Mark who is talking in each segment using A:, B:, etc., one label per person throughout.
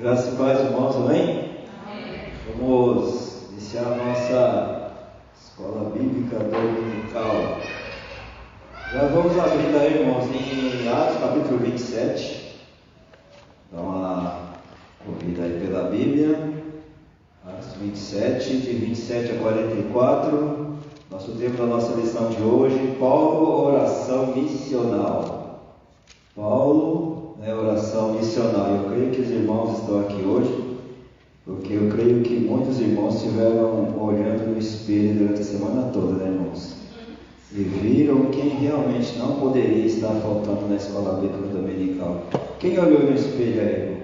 A: Graças e paz, irmãos, amém? Vamos iniciar a nossa escola bíblica dominical. Já vamos abrir aí, irmãos, em Atos capítulo 27. Dá uma corrida aí pela Bíblia. Atos 27, de 27 a 44. Nosso tema da nossa lição de hoje: Paulo, oração missional. Paulo, oração missional. Eu creio que os irmãos estão aqui hoje, porque eu creio que muitos irmãos estiveram olhando no espelho durante a semana toda, né, irmãos? E viram quem realmente não poderia estar faltando na escola bíblica dominical. Quem olhou no espelho aí, irmão?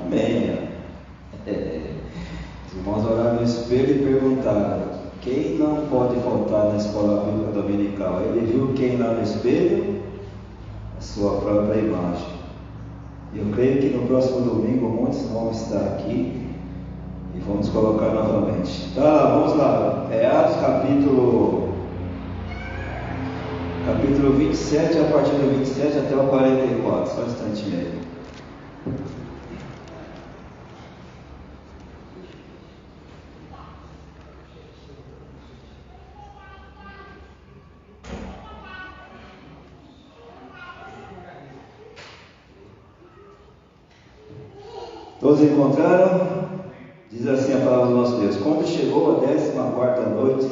A: Amém. Os irmãos olharam no espelho e perguntaram: quem não pode faltar na escola bíblica dominical? Ele viu quem lá no espelho? A sua própria imagem. Eu creio que no próximo domingo muitos vão estar aqui e vamos colocar novamente. Tá, vamos lá. Atos capítulo 27, a partir do 27 até o 44. Só um instantinho aí. Todos encontraram? Diz assim a palavra do nosso Deus: quando chegou a 14ª noite,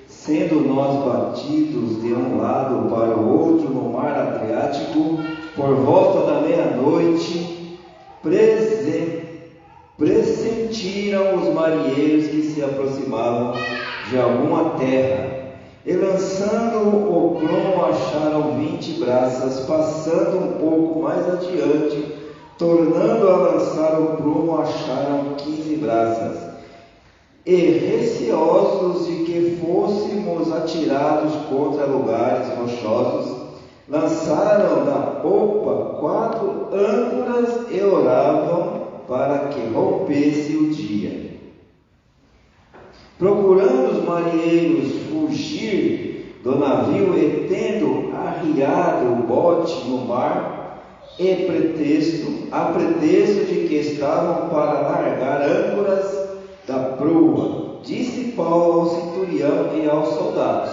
A: sendo nós batidos de um lado para o outro no mar Adriático, por volta da meia-noite, pressentiram os marinheiros que se aproximavam de alguma terra, e lançando o prumo acharam 20 braças, passando um pouco mais adiante, tornando a lançar o prumo, acharam 15 braças, e receosos de que fôssemos atirados contra lugares rochosos, lançaram da popa 4 âncoras e oravam para que rompesse o dia. Procurando os marinheiros fugir do navio e tendo arriado o bote no mar, a pretexto de que estavam para largar âncoras da proa, disse Paulo ao centurião e aos soldados: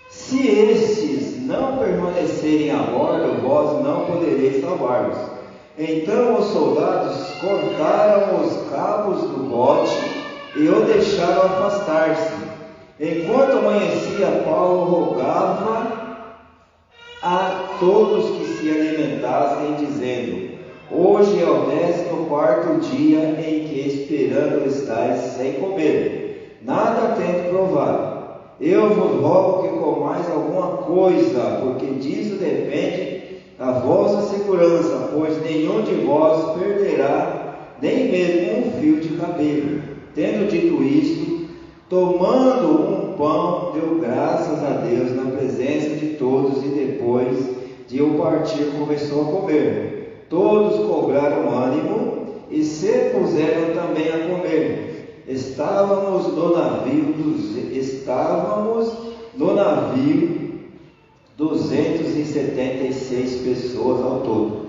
A: se estes não permanecerem a bordo, vós não podereis salvar-vos. Então os soldados cortaram os cabos do bote e o deixaram afastar-se. Enquanto amanhecia, Paulo rogava a todos que se alimentassem, dizendo: hoje é o 14º dia em que esperando estáis sem comer, nada tendo provado. Eu vos rogo que comais alguma coisa, porque disso depende a vossa segurança, pois nenhum de vós perderá nem mesmo um fio de cabelo. Tendo dito isto, tomando um pão, deu graças a Deus na presença de todos, e depois de o partir começou a comer. Todos cobraram ânimo e se puseram também a comer. Estávamos no navio 276 pessoas ao todo.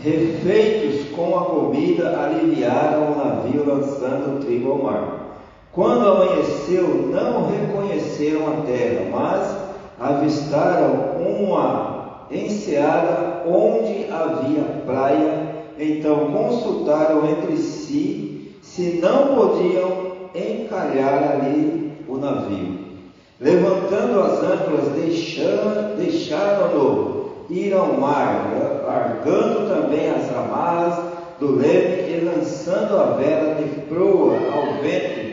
A: Refeitos com a comida, aliviaram o navio, lançando o trigo ao mar. Quando amanheceu, não reconheceram a terra, mas avistaram uma enseada onde havia praia. Então consultaram entre si se não podiam encalhar ali o navio. Levantando as âncoras, deixaram-no ir ao mar, largando também as amarras do leme e lançando a vela de proa ao vento,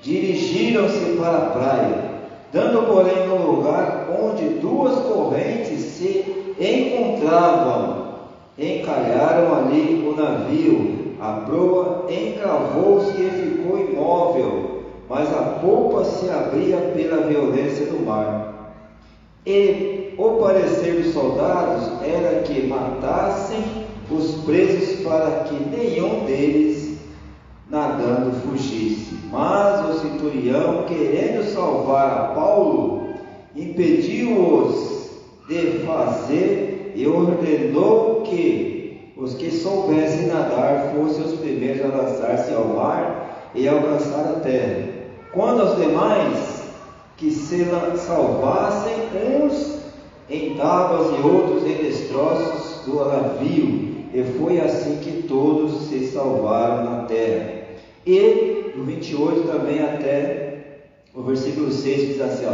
A: dirigiram-se para a praia. Dando, porém, no lugar onde 2 correntes se encontravam, encalharam ali o navio. A proa encravou-se e ficou imóvel, mas a popa se abria pela violência do mar. E o parecer dos soldados era que matassem os presos para que nenhum deles nadando fugisse. Mas o centurião, querendo salvar a Paulo, impediu-os de fazer e ordenou que ao mar e alcançar a terra. Quando aos demais que se salvassem, uns em tábuas e outros em destroços do navio, e foi assim que todos se salvaram na terra. E do 28 também até o versículo 6 diz assim,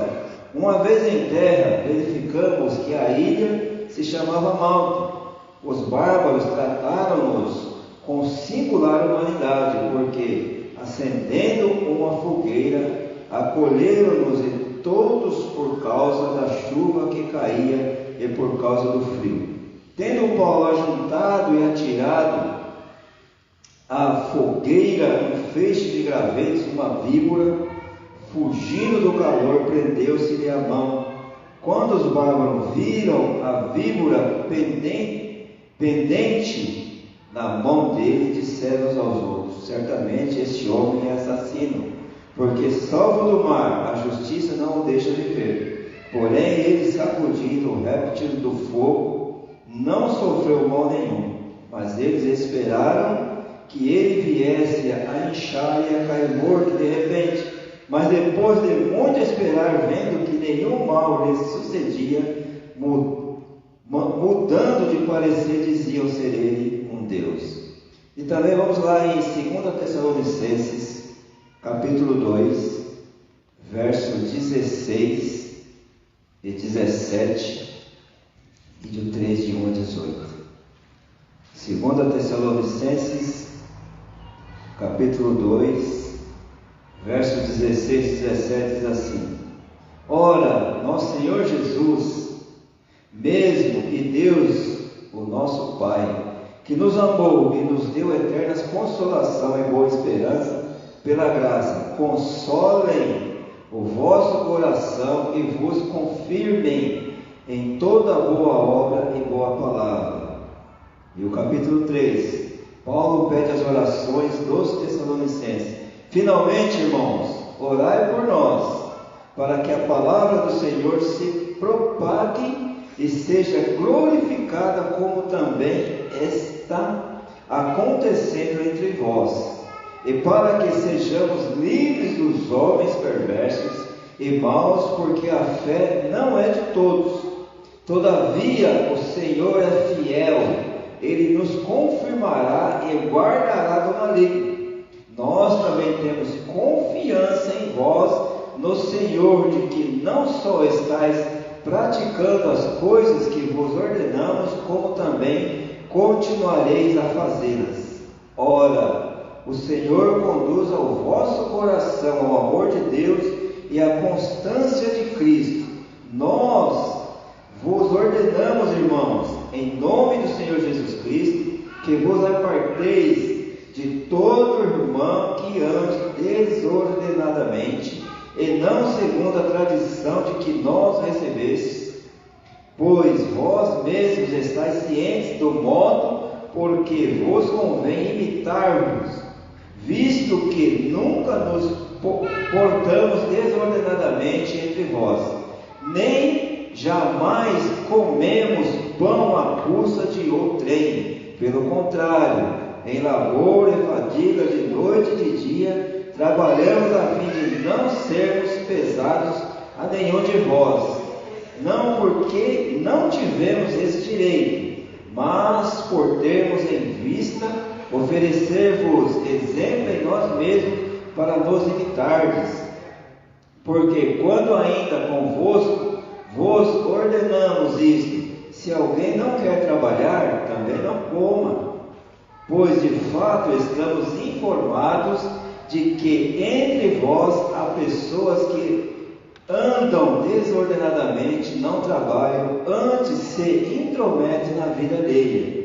A: uma vez em terra verificamos que a ilha se chamava Malta. Os bárbaros trataram-nos com singular humanidade, porque acendendo uma fogueira acolheram-nos todos por causa da chuva que caía e por causa do frio. Tendo Paulo ajuntado e atirado à fogueira um feixe de gravetos, uma víbora, fugindo do calor, prendeu-se-lhe a mão. Quando os bárbaros viram a víbora pendente na mão dele, disseram uns aos outros: certamente este homem é assassino, porque salvo do mar, a justiça não o deixa viver. Porém ele, sacudindo o réptil do fogo, não sofreu mal nenhum, mas eles esperaram que ele viesse a inchar e a cair morto de repente. Mas depois de muito esperar, vendo que nenhum mal lhe sucedia, mudando de parecer, diziam ser ele um Deus. E também vamos lá em 2 Tessalonicenses, capítulo 2, verso 16 e 17, e do 3, de 1 a 18. 2 Tessalonicenses, capítulo 2, verso 16 e 17 diz assim: ora, nosso Senhor Jesus, mesmo e Deus, o nosso Pai, que nos amou e nos deu eternas consolação e boa esperança pela graça, consolem o vosso coração e vos confirmem em toda boa obra e boa palavra. E o capítulo 3, Paulo pede as orações dos Tessalonicenses. Finalmente, irmãos, orai por nós, para que a palavra do Senhor se propague e seja glorificada, como também está acontecendo entre vós, e para que sejamos livres dos homens perversos e maus, porque a fé não é de todos. Todavia o Senhor é fiel, Ele nos confirmará e guardará do maligno. Nós também temos confiança em vós, no Senhor, de que não só estáis praticando as coisas que vos ordenamos, como também continuareis a fazê-las. Ora, o Senhor conduz ao vosso coração o amor de Deus e a constância de Cristo. Nós vos ordenamos, irmãos, em nome do Senhor Jesus Cristo, que vos aparteis de todo irmão que ande desordenadamente, e não segundo a tradição de que nós recebestes, pois vós mesmos estáis cientes do modo por que vos convém imitar-vos, visto que nunca nos portamos desordenadamente entre vós, nem jamais comemos pão à custa de outrem. Pelo contrário, em labor e fadiga de noite e de dia, trabalhamos a fim de não sermos pesados a nenhum de vós, não porque não tivemos esse direito, mas por termos em vista oferecer-vos exemplo em nós mesmos para nos imitardes. Porque quando ainda convosco vos ordenamos isto: se alguém não quer trabalhar, também não coma. Pois de fato estamos informados de que entre vós há pessoas que andam desordenadamente, não trabalham, antes se intrometem na vida alheia.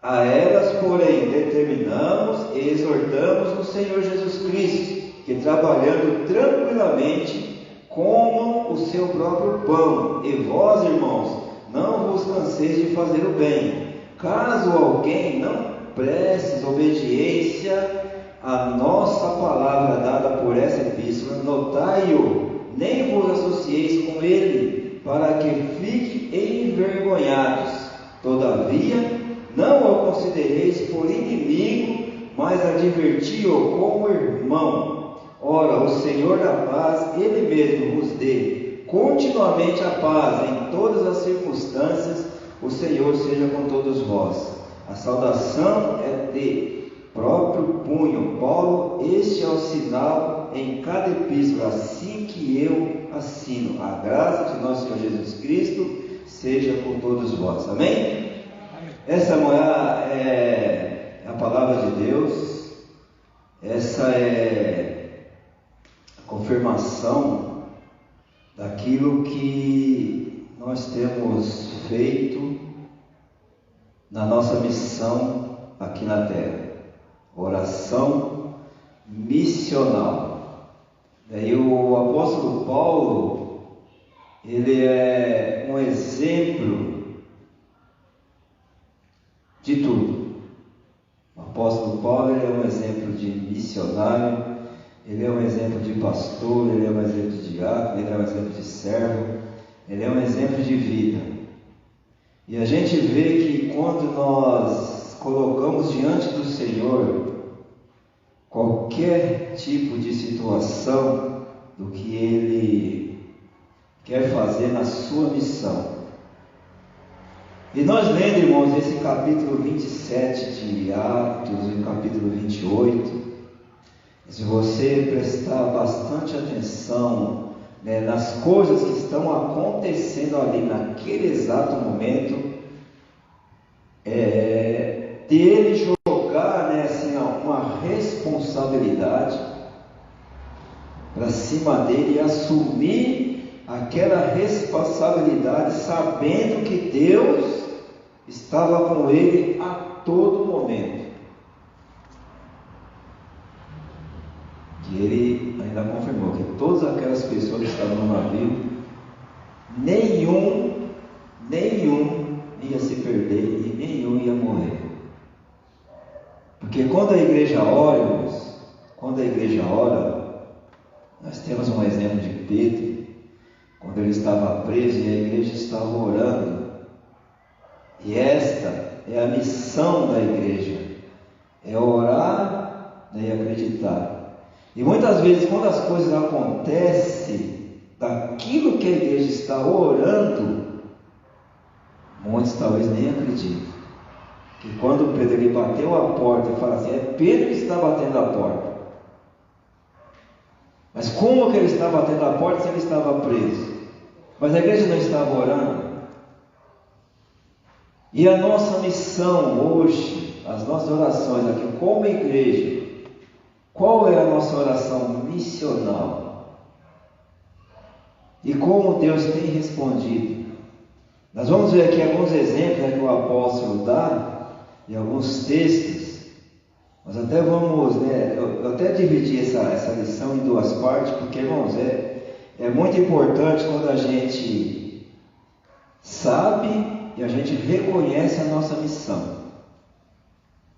A: A elas, porém, determinamos e exortamos no Senhor Jesus Cristo, que trabalhando tranquilamente comam o seu próprio pão, e vós, irmãos, não vos canseis de fazer o bem. Caso alguém não preste obediência à nossa palavra dada por essa epístola, notai-o, nem vos associeis com ele, para que fiquem envergonhados. Todavia, não o considereis por inimigo, mas adverti-o como irmão. Ora, o Senhor da paz, Ele mesmo vos dê continuamente a paz em todas as circunstâncias. O Senhor seja com todos vós. A saudação é de próprio punho. Paulo, este é o sinal em cada epístola, assim que eu assino. A graça de nosso Senhor Jesus Cristo seja com todos vós. Amém? Essa manhã é a palavra de Deus. Essa é a confirmação daquilo que nós temos feito na nossa missão aqui na terra. Oração missional. E o apóstolo Paulo, ele é um exemplo de tudo. O apóstolo Paulo, ele é um exemplo de missionário, ele é um exemplo de pastor, ele é um exemplo de diácono, ele é um exemplo de servo, ele é um exemplo de vida. E a gente vê que quando nós colocamos diante do Senhor qualquer tipo de situação do que Ele quer fazer na sua missão. E nós lendo, irmãos, esse capítulo 27 de Atos e o capítulo 28, se você prestar bastante atenção, né, nas coisas que estão acontecendo ali naquele exato momento, dele jogar, né, assim, uma responsabilidade para cima dele e assumir aquela responsabilidade, sabendo que Deus estava com ele a todo momento. E ele ainda confirmou que todas aquelas pessoas que estavam no navio, nenhum ia se perder e nenhum ia morrer. Porque quando a igreja ora, irmãos, nós temos um exemplo de Pedro, quando ele estava preso e a igreja estava orando. E esta é a missão da igreja, é orar e acreditar. E muitas vezes, quando as coisas acontecem daquilo que a igreja está orando, muitos talvez nem acreditem. Que quando Pedro ele bateu a porta e fala assim, é Pedro que está batendo a porta. Mas como que ele está batendo a porta se ele estava preso? Mas a igreja não estava orando. E a nossa missão hoje, as nossas orações aqui como igreja, qual é a nossa oração missional? E como Deus tem respondido? Nós vamos ver aqui alguns exemplos, né, que o apóstolo dá, e alguns textos. Nós até vamos, né, eu até dividi essa lição em duas partes, porque, irmãos, é muito importante quando a gente sabe e a gente reconhece a nossa missão.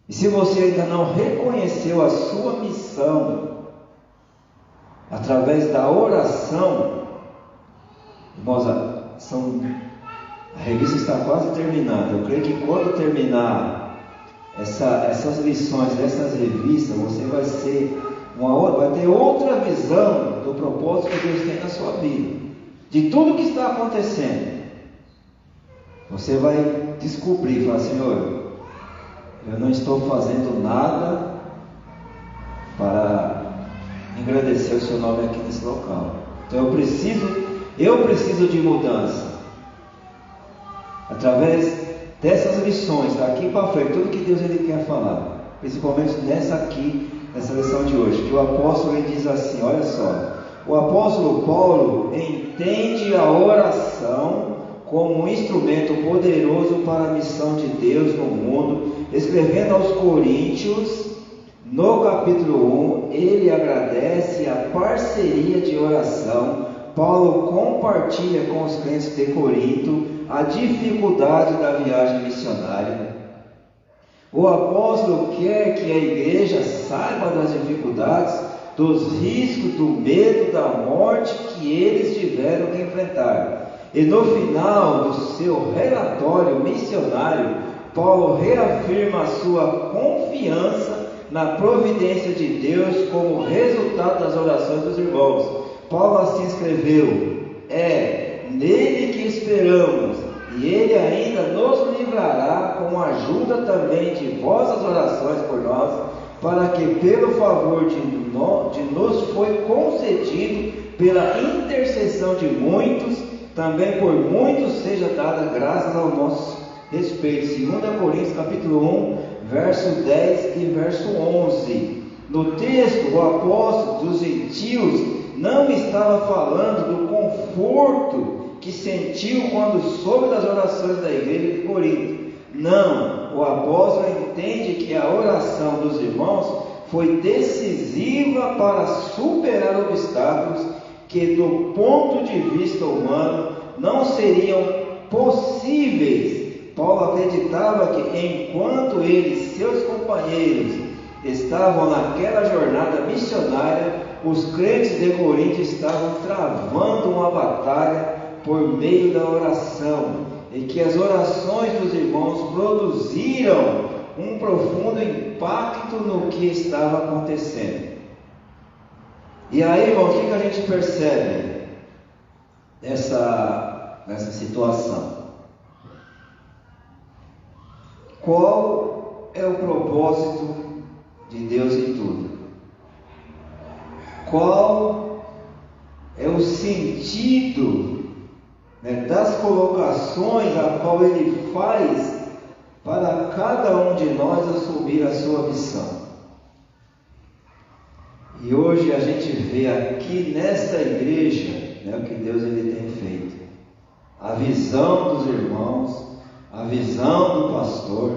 A: E se você ainda não reconheceu a sua missão através da oração, irmãos, a revista está quase terminando. Eu creio que quando terminar essas lições dessas revistas, você vai ter outra visão do propósito que Deus tem na sua vida, de tudo que está acontecendo. Você vai descobrir, falar, Senhor, eu não estou fazendo nada para engrandecer o seu nome aqui nesse local. Então eu preciso de mudança. Através dessas lições, daqui para frente, tudo que Deus ele quer falar, principalmente nessa lição de hoje, que o apóstolo ele diz assim, olha só, o apóstolo Paulo entende a oração como um instrumento poderoso para a missão de Deus no mundo, escrevendo aos Coríntios, no capítulo 1, ele agradece a parceria de oração. Paulo compartilha com os crentes de Corinto a dificuldade da viagem missionária. O apóstolo quer que a igreja saiba das dificuldades, dos riscos, do medo, da morte que eles tiveram que enfrentar. E no final do seu relatório missionário, Paulo reafirma a sua confiança na providência de Deus como resultado das orações dos irmãos. Paulo assim escreveu: é nele que esperamos, e ele ainda nos livrará com a ajuda também de vossas orações por nós, para que pelo favor de nos foi concedido pela intercessão de muitos, também por muitos seja dada graças ao nosso respeito. 2 Coríntios capítulo 1, verso 10 e verso 11. No texto, o apóstolo dos gentios não estava falando do conforto que sentiu quando soube das orações da igreja de Corinto. Não, o apóstolo entende que a oração dos irmãos foi decisiva para superar obstáculos que, do ponto de vista humano, não seriam possíveis. Paulo acreditava que enquanto ele e seus companheiros estavam naquela jornada missionária, os crentes de Corinto estavam travando uma batalha por meio da oração, e que as orações dos irmãos produziram um profundo impacto no que estava acontecendo. E aí, irmão, o que a gente percebe nessa situação? Qual é o propósito de Deus em tudo? Qual é o sentido, das colocações a qual Ele faz para cada um de nós assumir a sua missão? E hoje a gente vê aqui nesta igreja, o que Deus ele tem feito. A visão dos irmãos, a visão do pastor,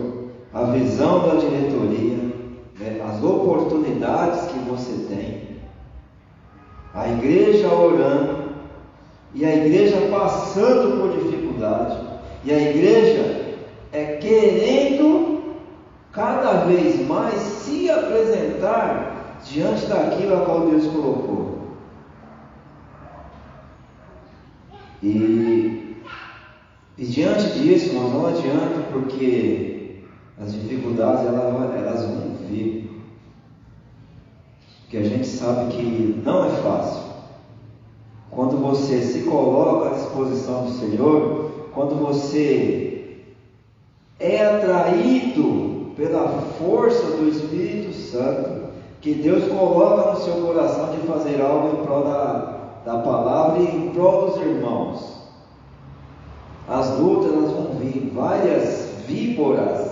A: a visão da diretoria, as oportunidades que você tem. A igreja orando, e a igreja passando por dificuldade, e a igreja querendo cada vez mais se apresentar diante daquilo a qual Deus colocou. E diante disso, nós não adianta, porque as dificuldades elas vão vir. Porque a gente sabe que não é fácil. Quando você se coloca à disposição do Senhor, quando você é atraído pela força do Espírito Santo, que Deus coloca no seu coração de fazer algo em prol da palavra e em prol dos irmãos, as lutas elas vão vir, várias víboras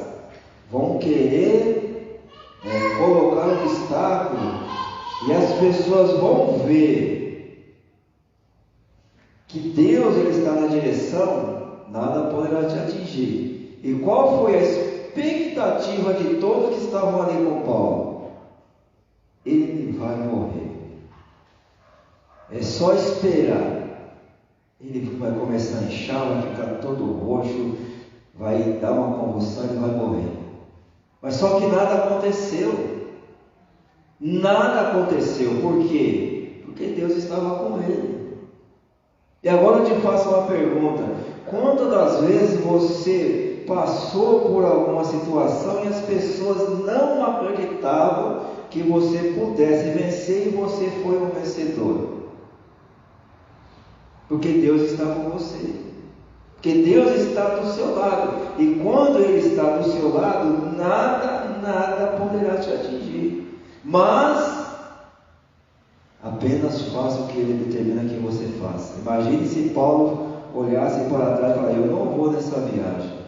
A: vão querer colocar um obstáculo, e as pessoas vão ver que Deus ele está na direção, nada poderá te atingir. E qual foi a expectativa de todos que estavam ali com Paulo? Ele vai morrer. É só esperar. Ele vai começar a inchar, vai ficar todo roxo, vai dar uma convulsão e vai morrer. Mas só que nada aconteceu. Nada aconteceu. Por quê? Porque Deus estava com ele. E agora eu te faço uma pergunta: quantas das vezes você passou por alguma situação e as pessoas não acreditavam que você pudesse vencer e você foi um vencedor? Porque Deus está com você. Porque Deus está do seu lado. E quando Ele está do seu lado, nada poderá te atingir. Mas apenas faça o que Ele determina que você faça. Imagine se Paulo olhasse para trás e falasse: eu não vou nessa viagem.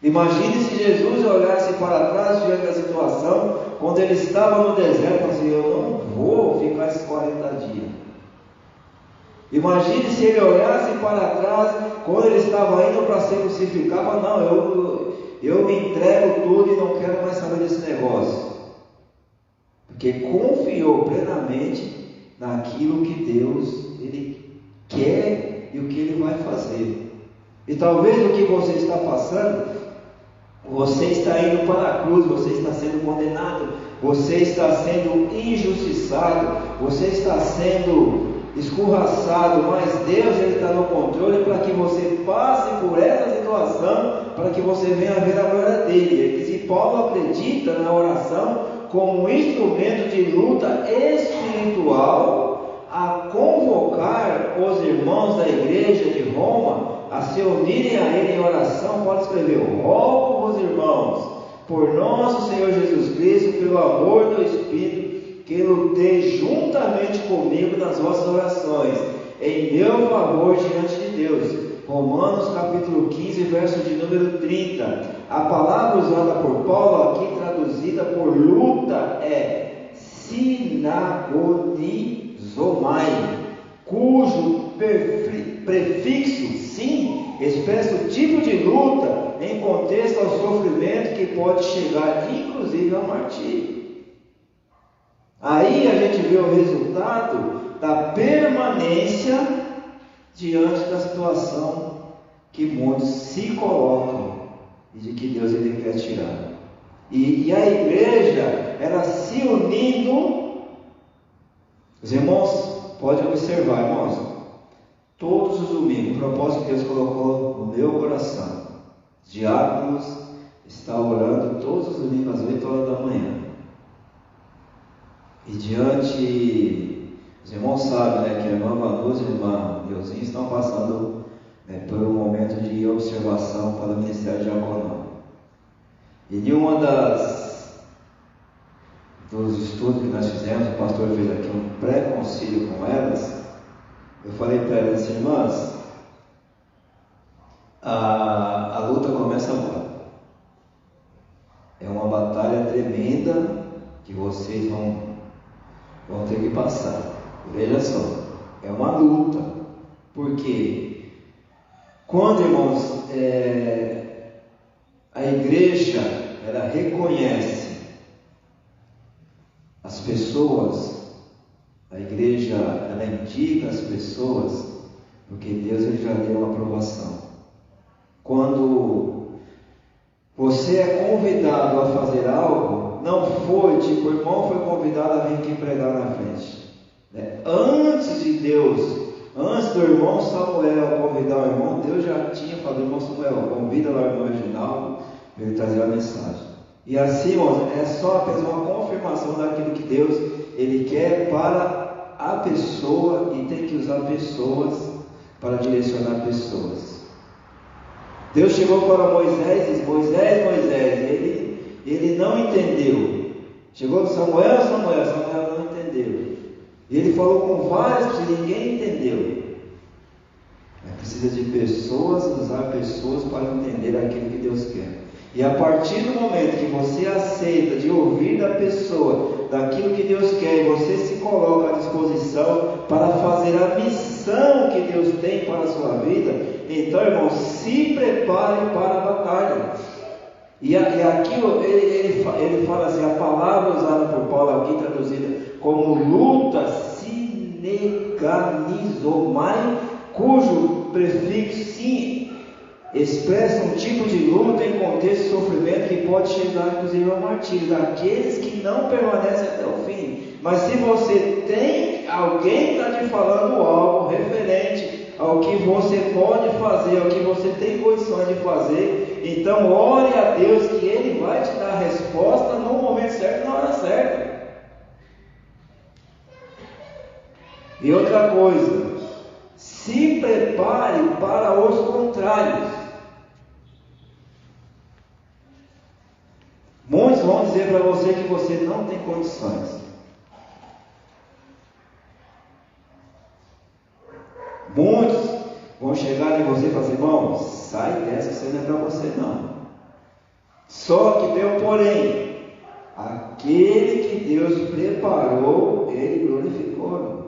A: Imagine se Jesus olhasse para trás diante da situação, quando ele estava no deserto, e falasse: eu não vou ficar esses 40 dias. Imagine se ele olhasse para trás, quando ele estava indo para ser crucificado, e falasse: não, eu me entrego tudo e não quero mais saber desse negócio. Porque confiou plenamente naquilo que Deus ele quer e o que Ele vai fazer. E talvez o que você está passando, você está indo para a cruz, você está sendo condenado, você está sendo injustiçado, você está sendo escorraçado, mas Deus ele está no controle para que você passe por essa situação, para que você venha ver a glória dele. E se Paulo acredita na oração como um instrumento de luta espiritual a convocar os irmãos da igreja de Roma a se unirem a ele em oração. Pode escrever: rogo-vos, irmãos, por nosso Senhor Jesus Cristo, pelo amor do Espírito, que luteis juntamente comigo nas vossas orações, em meu favor diante de Deus. Romanos capítulo 15, verso de número 30. A palavra usada por Paulo aqui, traduzida por luta, é sinagonizomai, cujo prefixo sim expressa o tipo de luta em contexto ao sofrimento que pode chegar inclusive ao martírio. Aí a gente vê o resultado da permanência diante da situação que muitos se colocam e de que Deus ele quer tirar. E a igreja, ela se unindo. Os irmãos podem observar, irmãos, todos os domingos, o propósito que Deus colocou no meu coração, os diáconos estão orando todos os domingos às 8 horas da manhã. E diante, os irmãos sabem, que a irmã Vanusa e a irmã Deusinho estão passando por um momento de observação para o ministério diaconal. E em uma dos estudos que nós fizemos, o pastor fez aqui um pré-concílio com elas. Eu falei para elas: irmãs, a luta começa agora. É uma batalha tremenda que vocês vão ter que passar. Veja só, é uma luta. Porque quando, irmãos, a igreja, ela reconhece as pessoas, a igreja, ela indica as pessoas, porque Deus ele já deu uma aprovação. Quando você é convidado a fazer algo, não foi tipo, o irmão foi convidado a vir aqui pregar na frente. Antes de Deus, antes do irmão Samuel convidar o irmão, Deus já tinha falado: irmão Samuel, convida lá o irmão Reginaldo para ele trazer a mensagem. E assim, irmãos, é só apenas uma confirmação daquilo que Deus ele quer para a pessoa, e tem que usar pessoas para direcionar pessoas. Deus chegou para Moisés e disse: Moisés, ele não entendeu. Chegou para Samuel não entendeu. E ele falou com vários que ninguém entendeu. Precisa de pessoas, usar pessoas para entender aquilo que Deus quer. E a partir do momento que você aceita de ouvir da pessoa, daquilo que Deus quer, e você se coloca à disposição para fazer a missão que Deus tem para a sua vida, então, irmãos, se preparem para a batalha. E aqui ele fala assim, a palavra usada por Paulo aqui, traduzida como luta, sinagonizomai, cujo prefixo sim expressa um tipo de luta em contexto de sofrimento que pode chegar inclusive ao martírio, daqueles que não permanecem até o fim. Mas se você tem alguém que está te falando algo referente ao que você pode fazer, ao que você tem condições de fazer, então ore a Deus que Ele vai te dar a resposta no momento certo, na hora certa. E outra coisa, se prepare para os contrários. Muitos vão dizer para você que você não tem condições. Muitos vão chegar em você e falar assim: irmão, sai dessa, isso não é para você não. Só que tem um porém: aquele que Deus preparou, Ele glorificou.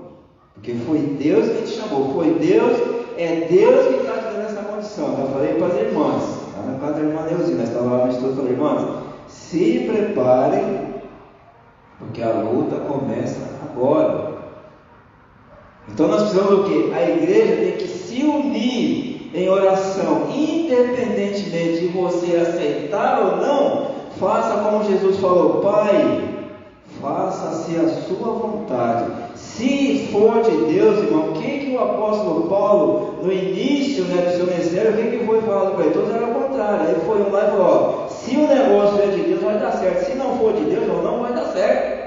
A: Porque foi Deus que te chamou, foi Deus, é Deus que está te dando essa condição. Eu falei para as irmãs, lá na casa da irmã Neuzinha, nós estávamos lá no estudo, eu falei: irmãs, se preparem, porque a luta começa agora. Então nós precisamos do quê? A igreja tem que se unir em oração, independentemente de você aceitar ou não. Faça como Jesus falou: Pai, faça-se a sua vontade. Se for de Deus, irmão, o que o apóstolo Paulo, no início do seu ministério, o que foi falado para ele? Todos eram ao contrário. Aí foi um lá e falou: se o negócio é de Deus, vai dar certo. Se não for de Deus, não vai dar certo.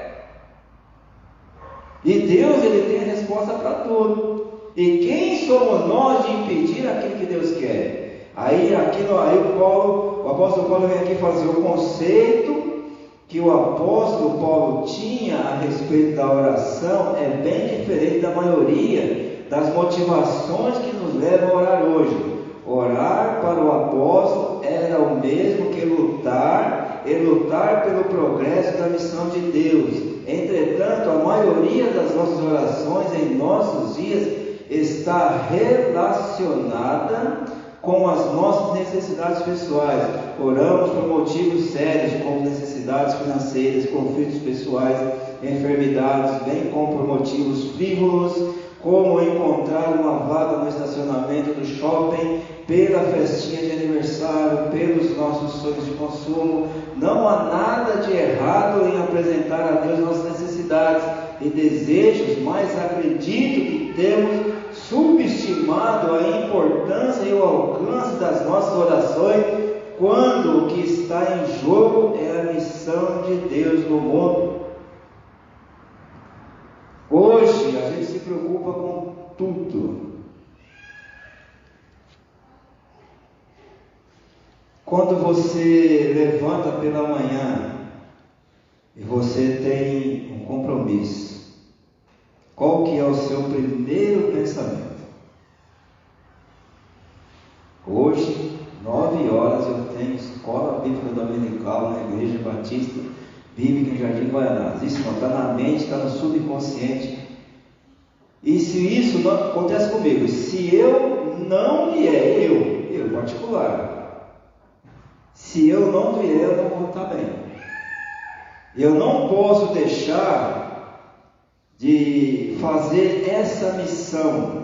A: E Deus, Ele tem a resposta para tudo. E quem somos nós de impedir aquilo que Deus quer? Aí o apóstolo Paulo vem aqui fazer o conceito que o apóstolo Paulo tinha a respeito da oração é bem diferente da maioria das motivações que nos levam a orar hoje. Orar para o apóstolo era o mesmo que lutar pelo progresso da missão de Deus. Entretanto, a maioria das nossas orações em nossos dias está relacionada com as nossas necessidades pessoais. Oramos por motivos sérios, como necessidades financeiras, conflitos pessoais, enfermidades, bem como por motivos frívolos, como encontrar uma vaga no estacionamento do shopping, pela festinha de aniversário, pelos nossos sonhos de consumo. Não há nada de errado em apresentar a Deus nossas necessidades e desejos, mas acredito que temos subestimado a importância e o alcance das nossas orações, quando o que está em jogo é a missão de Deus no mundo. Hoje a gente se preocupa com tudo. Quando você levanta pela manhã e você tem um compromisso, qual que é o seu primeiro pensamento? Hoje, 9 horas, eu tenho escola bíblica dominical na Igreja Batista Bíblica em Jardim Guaianazes. Isso não está na mente, está no subconsciente. E se isso não acontece comigo, se eu não vier, eu particular, se eu não vier, eu não vou estar bem. Eu não posso deixar de fazer essa missão,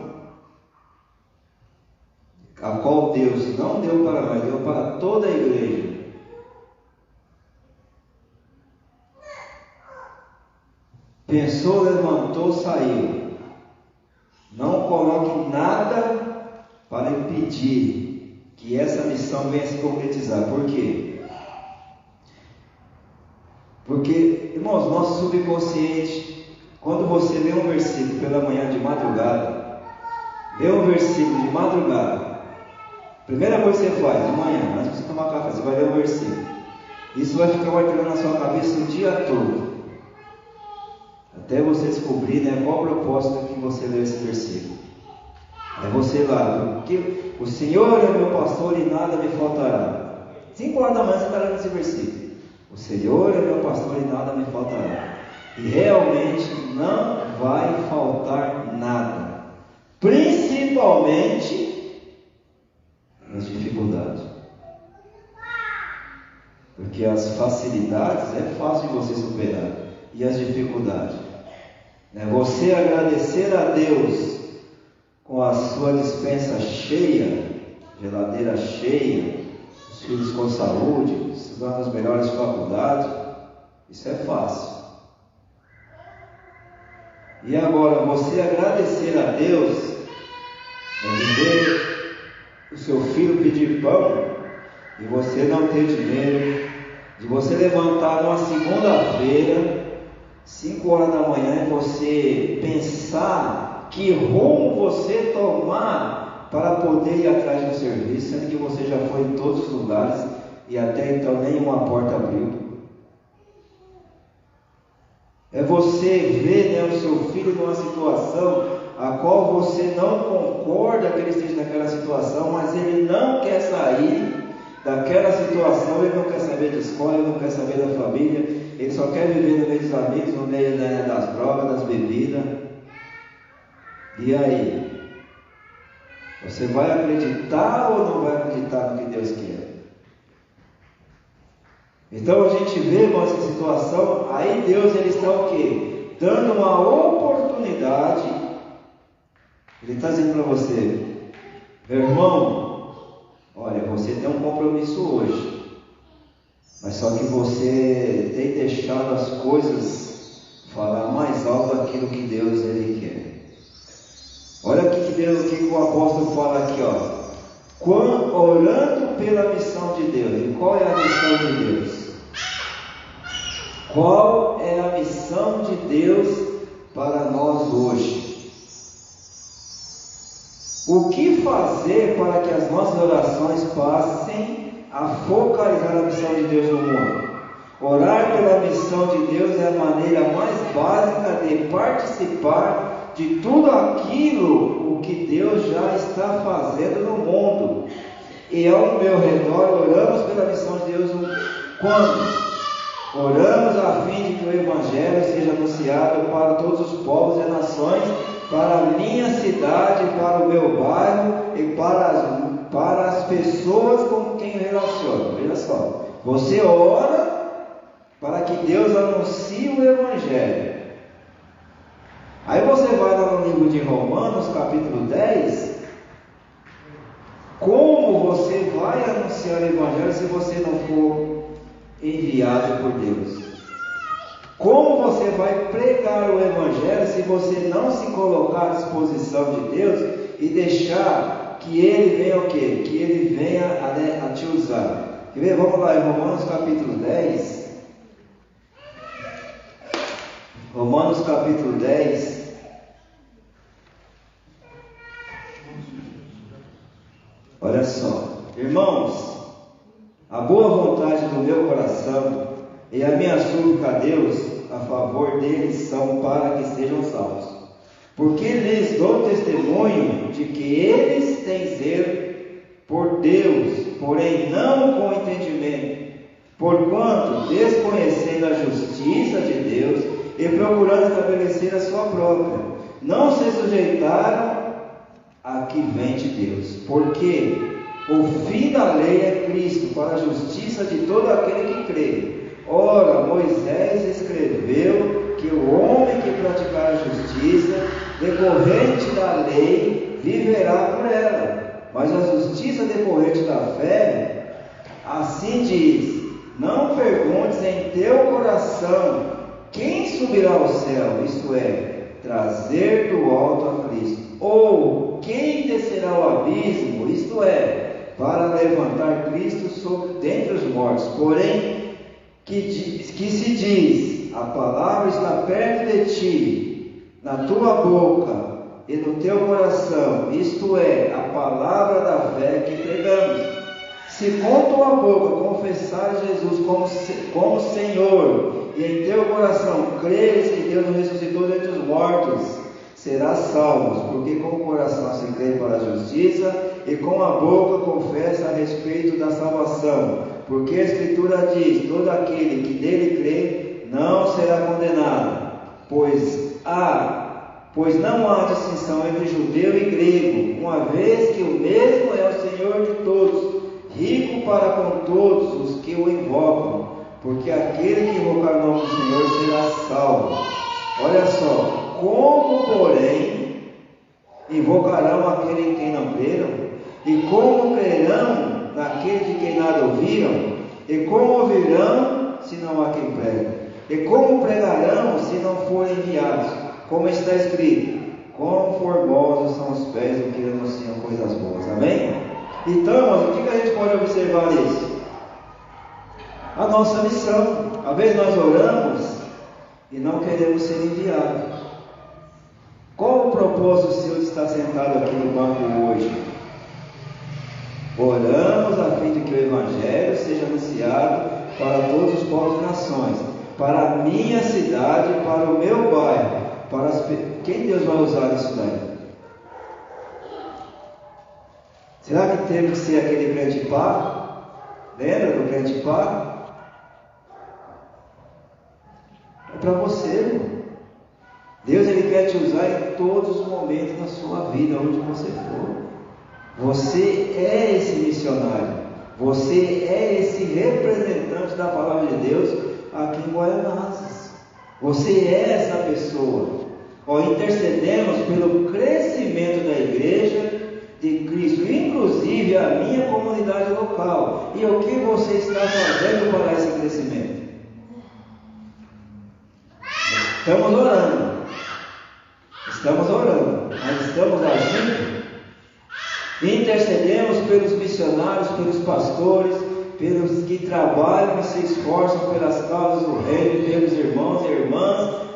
A: a qual Deus não deu para nós, deu para toda a igreja. Pensou, levantou, saiu. Não coloque nada para impedir que essa missão venha se concretizar. Por quê? Porque, irmãos, nosso subconsciente, quando você lê um versículo pela manhã de madrugada, lê um versículo de madrugada, primeira coisa que você faz de manhã, antes de você tomar café, você vai ler um versículo. Isso vai ficar martelando na sua cabeça o dia todo, até você descobrir, qual o propósito que você leu esse versículo. Aí você lá, porque o Senhor é meu pastor e nada me faltará. 5 horas da manhã você está lendo esse versículo. O Senhor é meu pastor e nada me faltará. E realmente não vai faltar nada, principalmente nas dificuldades. Porque as facilidades é fácil de você superar, e as dificuldades, você agradecer a Deus com a sua despensa cheia, geladeira cheia, os filhos com saúde, estudando nas melhores faculdades, isso é fácil. E agora, você agradecer a Deus, ver o seu filho pedir pão e você não ter dinheiro, de você levantar numa segunda-feira, 5 horas da manhã, e você pensar que rumo você tomar para poder ir atrás do serviço, sendo que você já foi em todos os lugares e até então nenhuma porta abriu. É você ver o seu filho numa situação a qual você não concorda que ele esteja naquela situação, mas ele não quer sair daquela situação, ele não quer saber de escola, ele não quer saber da família, ele só quer viver no meio dos amigos, no meio das drogas, das bebidas. E aí? Você vai acreditar ou não vai acreditar no que Deus quer? Então a gente vê essa situação, aí Deus ele está o quê? Dando uma oportunidade. Ele está dizendo para você, meu irmão, olha, você tem um compromisso hoje, mas só que você tem deixado as coisas falar mais alto daquilo que Deus ele quer. Olha o que o apóstolo fala aqui, orando pela missão de Deus. E qual é a missão de Deus? Qual é a missão de Deus para nós hoje? O que fazer para que as nossas orações passem a focalizar a missão de Deus no mundo? Orar pela missão de Deus é a maneira mais básica de participar de tudo aquilo o que Deus já está fazendo no mundo. E ao meu redor oramos pela missão de Deus quando? Oramos a fim de que o Evangelho seja anunciado para todos os povos e nações, para a minha cidade, para o meu bairro e para as pessoas com quem eu relaciono. Veja só, você ora para que Deus anuncie o Evangelho. Aí você vai lá no livro de Romanos, capítulo 10. Como você vai anunciar o Evangelho se você não for enviado por Deus? Como você vai pregar o Evangelho se você não se colocar à disposição de Deus e deixar que Ele venha o quê? Que Ele venha a te usar. Quer ver? Vamos lá em Romanos capítulo 10. Romanos capítulo 10. Olha só, irmãos, a boa vontade do meu coração e a minha súplica a Deus a favor deles são para que sejam salvos, porque lhes dou testemunho de que eles têm zelo por Deus, porém não com entendimento, porquanto desconhecendo a justiça de Deus e procurando estabelecer a sua própria, não se sujeitaram a que vem de Deus, porque o fim da lei é Cristo, para a justiça de todo aquele que crê. Ora, Moisés escreveu que o homem que praticar a justiça, decorrente da lei, viverá por ela. Mas a justiça decorrente da fé, assim diz: não perguntes em teu coração quem subirá ao céu, isto é, trazer do alto a Cristo, ou quem descerá ao abismo, isto é, para levantar Cristo dentre os mortos. Porém, que se diz: a palavra está perto de ti, na tua boca e no teu coração, isto é, a palavra da fé que pregamos. Se com tua boca confessares Jesus como Senhor, e em teu coração creres que Deus o ressuscitou dentre os mortos, serás salvo, porque com o coração se crê para a justiça, e com a boca confessa a respeito da salvação. Porque a Escritura diz: todo aquele que nele crê não será condenado, pois não há distinção entre judeu e grego, uma vez que o mesmo é o Senhor de todos, rico para com todos os que o invocam, porque aquele que invocar o nome do Senhor será salvo. Olha só, como porém invocarão aquele em quem não creram? E como crerão naquele de quem nada ouviram? E como ouvirão se não há quem pregue? E como pregarão se não forem enviados? Como está escrito: quão formosos são os pés do que anunciam coisas boas. Amém? Então, o que a gente pode observar nisso? A nossa missão. Às vezes nós oramos e não queremos ser enviados. Qual o propósito seu de estar sentado aqui no banco hoje? Oramos a fim de que o Evangelho seja anunciado para todos os povos e nações, para a minha cidade, para o meu bairro, quem Deus vai usar nisso daí? Será que temos que ser aquele crente pá? Lembra do crente pá? É para você, irmão. Deus, Ele quer te usar em todos os momentos da sua vida, onde você for. Você é esse missionário, você é esse representante da palavra de Deus aqui em Guaianazes. Você é essa pessoa. Intercedemos pelo crescimento da igreja de Cristo, inclusive a minha comunidade local. E o que você está fazendo para esse crescimento? Estamos orando, mas estamos agindo. Intercedemos pelos missionários, pelos pastores, pelos que trabalham e se esforçam pelas causas do reino e pelo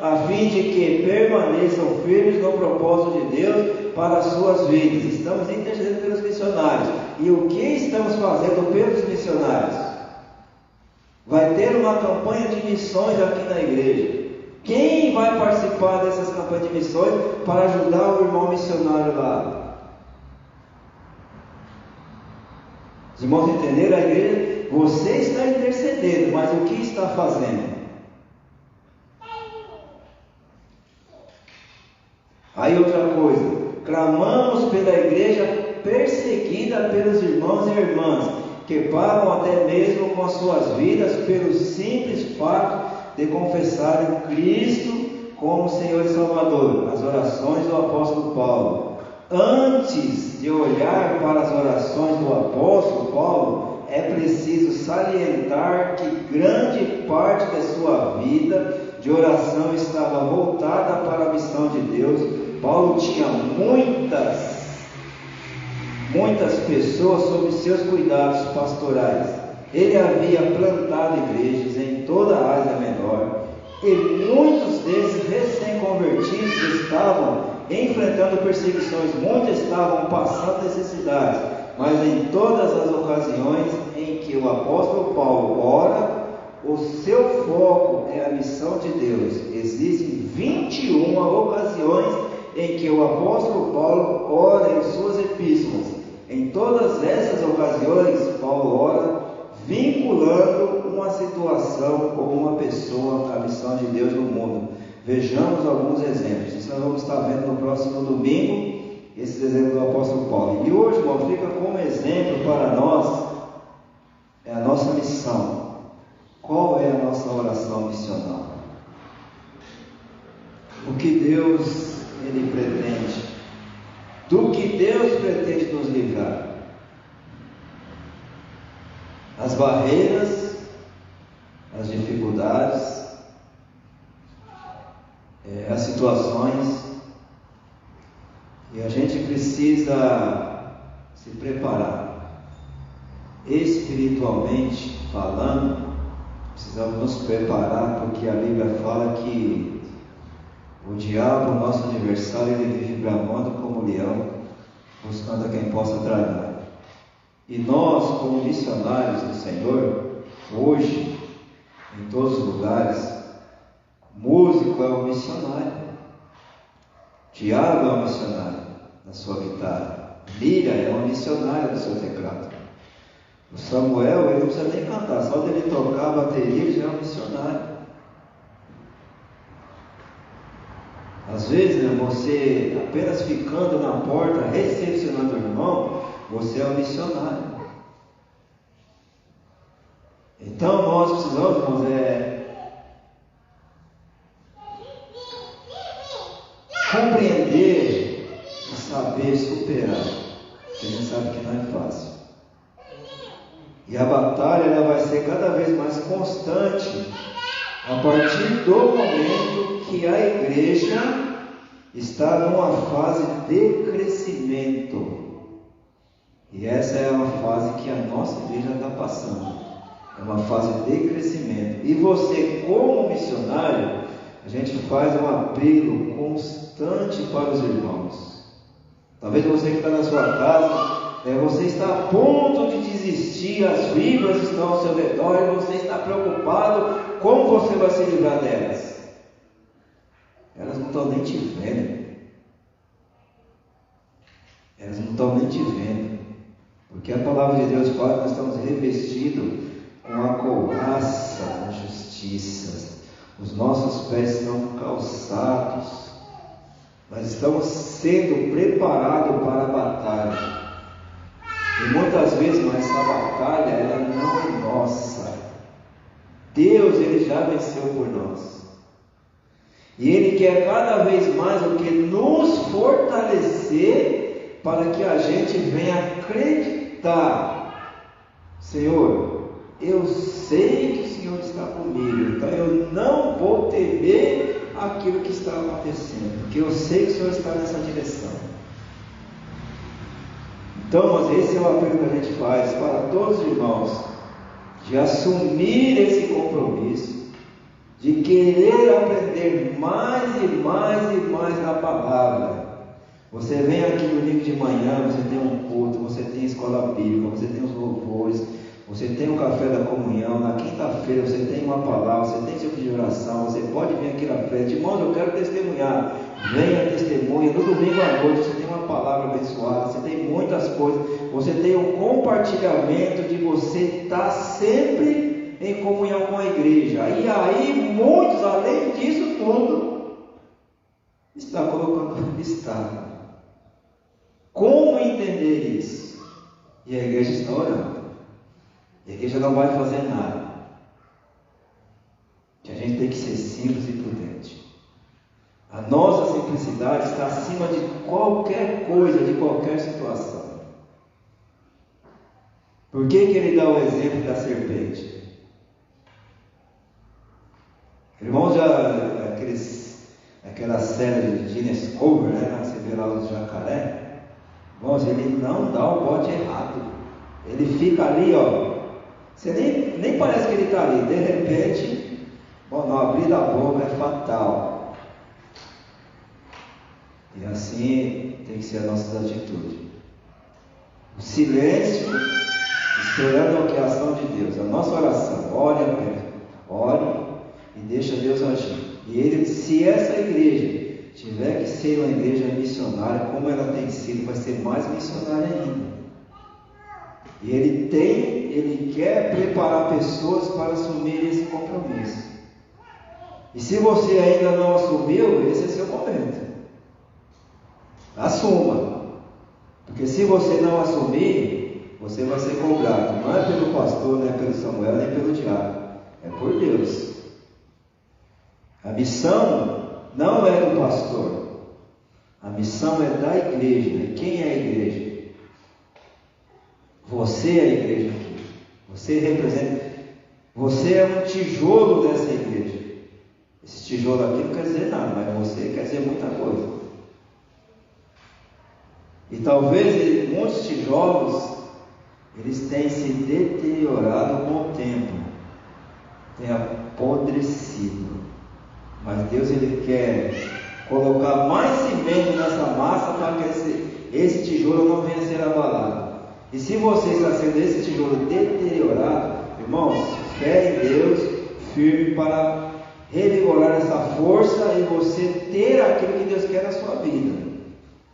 A: a fim de que permaneçam firmes no propósito de Deus para as suas vidas. Estamos intercedendo pelos missionários. E o que estamos fazendo pelos missionários? Vai ter uma campanha de missões aqui na igreja. Quem vai participar dessas campanhas de missões para ajudar o irmão missionário lá? Os irmãos entenderam? A igreja, você está intercedendo, mas o que está fazendo? Aí outra coisa, clamamos pela igreja perseguida pelos irmãos e irmãs, que pagam até mesmo com as suas vidas pelo simples fato de confessarem Cristo como Senhor e Salvador. As orações do apóstolo Paulo. Antes de olhar para as orações do apóstolo Paulo, é preciso salientar que grande parte da sua vida de oração estava voltada para a missão de Deus. Paulo tinha muitas pessoas sob seus cuidados pastorais. Ele havia plantado igrejas em toda a Ásia Menor, e muitos desses recém-convertidos estavam enfrentando perseguições, muitos estavam passando necessidades, mas em todas as ocasiões em que o apóstolo Paulo ora, o seu foco é a missão de Deus. Existem 21 ocasiões em que o apóstolo Paulo ora em suas epístolas. Em todas essas ocasiões, Paulo ora vinculando uma situação ou uma pessoa à missão de Deus no mundo. Vejamos alguns exemplos. Isso nós vamos estar vendo no próximo domingo, esses exemplos do apóstolo Paulo. E hoje, irmão, fica como exemplo para nós, é a nossa missão. Qual é a nossa oração missional? O que Deus Ele pretende? Do que Deus pretende nos livrar? As barreiras, as dificuldades, as situações, e a gente precisa se preparar, espiritualmente falando, precisamos nos preparar, porque a Bíblia fala que o diabo, nosso adversário, ele vive bramando como leão, buscando a quem possa tragar. E nós, como missionários do Senhor, hoje, em todos os lugares, músico é um missionário, Tiago é um missionário na sua guitarra, Líria é uma missionária no seu teclado, o Samuel, ele não precisa nem cantar, só dele tocar a bateria, ele já é um missionário. Às vezes, né, você apenas ficando na porta, recepcionando o irmão, você é um missionário. Então nós precisamos, irmãos, compreender e saber superar. A gente sabe que não é fácil. E a batalha ela vai ser cada vez mais constante a partir do momento que a igreja está numa fase de crescimento. E essa é uma fase que a nossa igreja está passando. É uma fase de crescimento. E você, como missionário, a gente faz um apelo constante para os irmãos. Talvez você que está na sua casa, você está a ponto de desistir, as vibras estão ao seu redor e você está preocupado como você vai se livrar delas. Elas não estão nem te vendo. Elas não estão nem te vendo. Porque a palavra de Deus fala que nós estamos revestidos com a couraça da justiça. Os nossos pés estão calçados. Nós estamos sendo preparados para a batalha. E muitas vezes, mas essa batalha, ela não é nossa. Deus, Ele já venceu por nós. E Ele quer cada vez mais o que? Nos fortalecer para que a gente venha acreditar. Senhor, eu sei que o Senhor está comigo, então eu não vou temer aquilo que está acontecendo, porque eu sei que o Senhor está nessa direção. Então, mas esse é o apelo que a gente faz para todos os irmãos, de assumir esse compromisso, de querer aprender aprender mais e mais e mais na palavra. Você vem aqui no domingo de manhã, você tem um culto, você tem escola bíblica, você tem os louvores, você tem o café da comunhão. Na quinta-feira você tem uma palavra, você tem seu tipo de oração, você pode vir aqui na frente. Irmãos, eu quero testemunhar. Venha, testemunha. No domingo à noite você tem uma palavra abençoada, você tem muitas coisas, você tem um compartilhamento de você estar sempre em comunhão com a igreja. E aí muitos, além disso tudo, está colocando listado. Como entender isso? E a igreja está orando. A igreja não vai fazer nada. Que a gente tem que ser simples e prudente. A nossa simplicidade está acima de qualquer coisa, de qualquer situação. Por que ele dá o exemplo da serpente? Irmãos, já aquela série de Discovery, né? Você vê lá os jacaré. Irmãos, ele não dá o bote errado. Ele fica ali, ó. Você nem parece que ele está ali. De repente, não abrir a boca é fatal. E assim tem que ser a nossa atitude. O silêncio, esperando a ação de Deus. A nossa oração. Ore e deixa Deus agir. E se essa igreja tiver que ser uma igreja missionária, como ela tem sido, vai ser mais missionária ainda. E ele quer preparar pessoas para assumir esse compromisso. E se você ainda não assumiu, esse é seu momento. Assuma. Porque se você não assumir, você vai ser cobrado. Não é pelo pastor, não é pelo Samuel, nem pelo diabo. É por Deus. A missão não é do pastor. A missão é da igreja. E quem é a igreja? Você é a igreja aqui. Você representa. Você é um tijolo dessa igreja. Esse tijolo aqui não quer dizer nada, mas você quer dizer muita coisa. E talvez muitos tijolos eles tenham se deteriorado com o tempo, tenham apodrecido. Mas Deus ele quer colocar mais cimento nessa massa para que esse tijolo não venha a ser abalado. E se você está sendo esse tijolo deteriorado, irmãos, fé em Deus, firme para revigorar essa força e você ter aquilo que Deus quer na sua vida.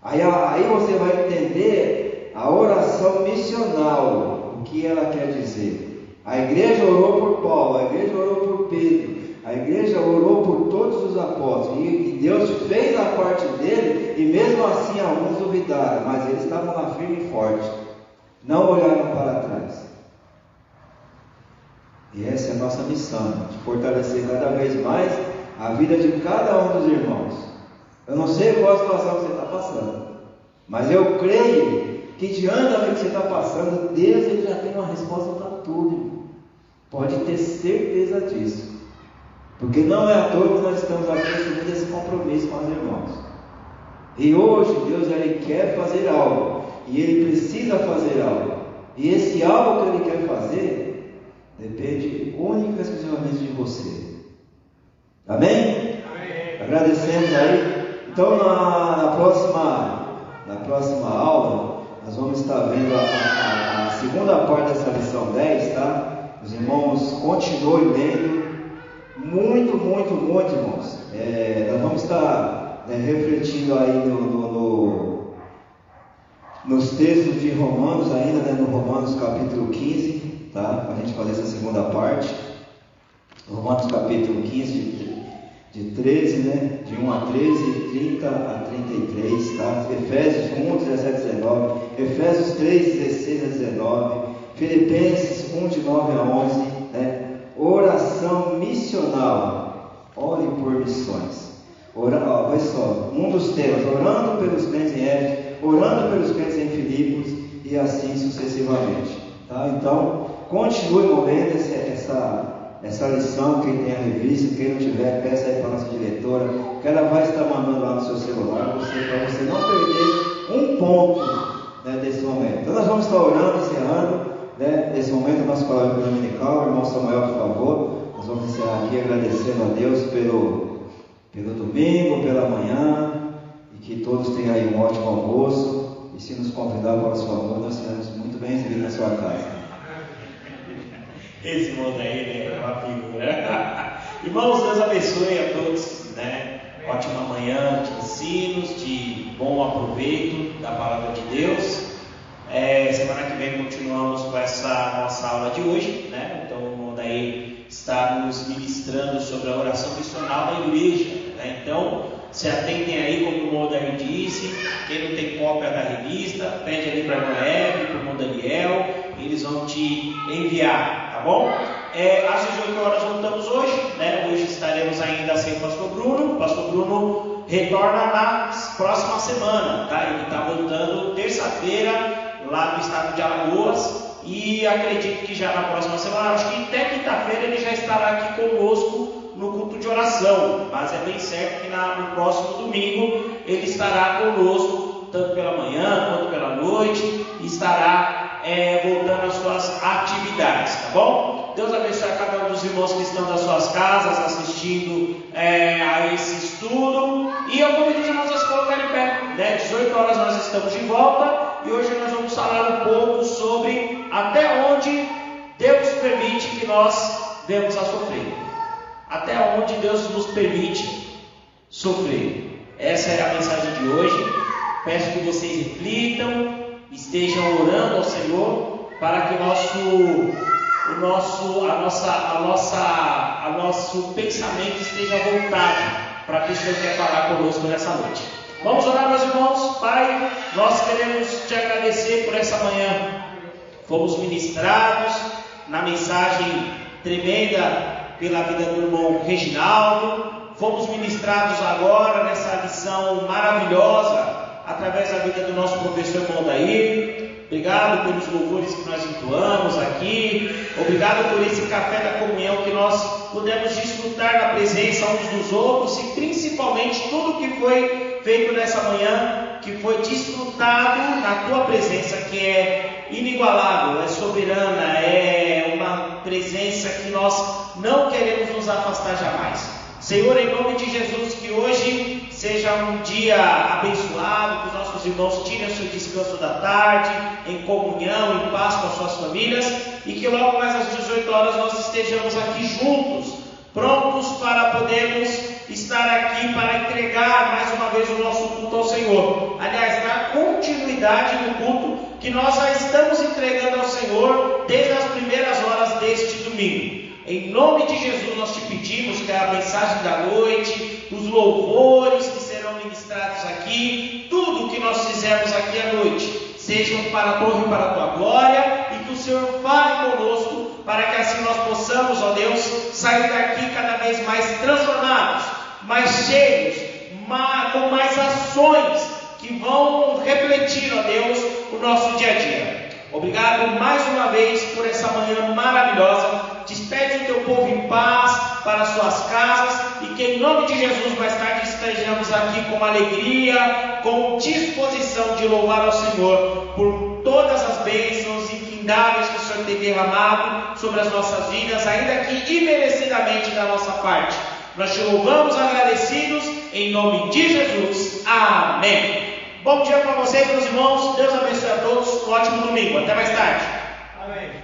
A: Aí você vai entender a oração missional, o que ela quer dizer. A igreja orou por Paulo, a igreja orou por Pedro, a igreja orou por todos os apóstolos, e Deus fez a parte dele, e mesmo assim alguns duvidaram, mas eles estavam lá firme e forte, não olharam para trás. E essa é a nossa missão, de fortalecer cada vez mais a vida de cada um dos irmãos. Eu não sei qual a situação que você está passando, mas eu creio que diante da que você está passando, Deus ele já tem uma resposta para tudo. Pode ter certeza disso. Porque não é à toa que nós estamos aqui assumindo esse compromisso com os irmãos. E hoje Deus ele quer fazer algo. E Ele precisa fazer algo. E esse algo que Ele quer fazer depende única e exclusivamente de você. Amém? Amém. Agradecemos aí. Então na próxima aula nós vamos estar vendo a segunda parte dessa lição 10, tá? Os irmãos continuem lendo. Muito, irmãos. Nós vamos estar refletindo aí nos textos de Romanos ainda, no Romanos capítulo 15, tá? Para a gente fazer essa segunda parte. Romanos capítulo 15, de 13, né? De 1 a 13, 30 a 33, tá? Efésios 1, 17 a 19, Efésios 3, 16 a 19, Filipenses 1, de 9 a 11, né? Oração missional. Ore por missões. Olha só, um dos temas, orando pelos crentes em Éfeso, orando pelos crentes em Filipos e assim sucessivamente. Tá? Então, continue movendo essa lição. Quem tem a revista, quem não tiver, peça aí para a nossa diretora, que ela vai estar mandando lá no seu celular, para você não perder um ponto, né, desse momento. Então, nós vamos estar orando, encerrando, né, nesse momento, nosso palavra dominical. Irmão Samuel, por favor, nós vamos encerrar aqui agradecendo a Deus pelo domingo, pela manhã, e que todos tenham aí um ótimo almoço. E se nos convidar para a sua boda, nós seremos muito bem-vindos na sua casa.
B: Esse mundo aí, né? É uma figura. Irmãos, Deus abençoe a todos, né? Ótima manhã de ensinos, de bom aproveito da palavra de Deus. Semana que vem continuamos com essa nossa aula de hoje, né? Então o mundo aí está nos ministrando sobre a oração missional da igreja, né? Então se atentem aí, como o Modair disse. Quem não tem cópia da revista, pede ali para a irmã Hebe, para o irmão Daniel, eles vão te enviar, tá bom? Às 18 horas voltamos hoje, né? Hoje estaremos ainda sem o pastor Bruno. O pastor Bruno retorna na próxima semana, tá? Ele está voltando terça-feira lá do estado de Alagoas, e acredito que já na próxima semana, acho que até quinta-feira ele já estará aqui conosco no culto de oração, mas é bem certo que no próximo domingo ele estará conosco, tanto pela manhã quanto pela noite, e estará voltando às suas atividades, tá bom? Deus abençoe a cada um dos irmãos que estão das suas casas assistindo a esse estudo, e eu convido os irmãos a se colocarem em pé, né? 18 horas nós estamos de volta, e hoje nós vamos falar um pouco sobre até onde Deus permite que nós demos a sofrer. Até onde Deus nos permite sofrer. Essa é a mensagem de hoje. Peço que vocês reflitam, estejam orando ao Senhor para que o nosso pensamento esteja voltado para a pessoa que quer falar conosco nessa noite. Vamos orar, meus irmãos. Pai, nós queremos te agradecer por essa manhã. Fomos ministrados na mensagem tremenda pela vida do irmão Reginaldo. Fomos ministrados agora nessa lição maravilhosa através da vida do nosso professor Modair. Obrigado pelos louvores que nós entoamos aqui. Obrigado por esse café da comunhão que nós pudemos desfrutar na presença uns dos outros, e principalmente tudo que foi feito nessa manhã, que foi desfrutado na tua presença, que é inigualável, é soberana, é uma presença que nós não queremos nos afastar jamais. Senhor, em nome de Jesus, que hoje seja um dia abençoado, que os nossos irmãos tirem o seu descanso da tarde, em comunhão, em paz com as suas famílias, e que logo mais às 18 horas nós estejamos aqui juntos, prontos para podermos estar aqui para entregar mais uma vez o nosso culto ao Senhor. Aliás, dar continuidade no culto que nós já estamos entregando ao Senhor desde as primeiras horas deste domingo. Em nome de Jesus nós te pedimos que a mensagem da noite, os louvores que serão ministrados aqui, tudo que nós fizermos aqui à noite, sejam para a tua e para a tua glória, e que o Senhor fale conosco, para que assim nós possamos, ó Deus, sair daqui cada vez mais transformados, mais cheios, com mais ações que vão refletir, ó Deus, o nosso dia a dia. Obrigado mais uma vez por essa manhã maravilhosa. Despede o teu povo em paz para as suas casas, e que em nome de Jesus mais tarde estejamos aqui com alegria, com disposição de louvar ao Senhor por todas as bênçãos infindáveis que o Senhor tem derramado sobre as nossas vidas, ainda que imerecidamente da nossa parte. Nós te louvamos agradecidos em nome de Jesus. Amém. Bom dia para vocês, meus irmãos. Deus abençoe a todos. Um ótimo domingo. Até mais tarde.
C: Amém.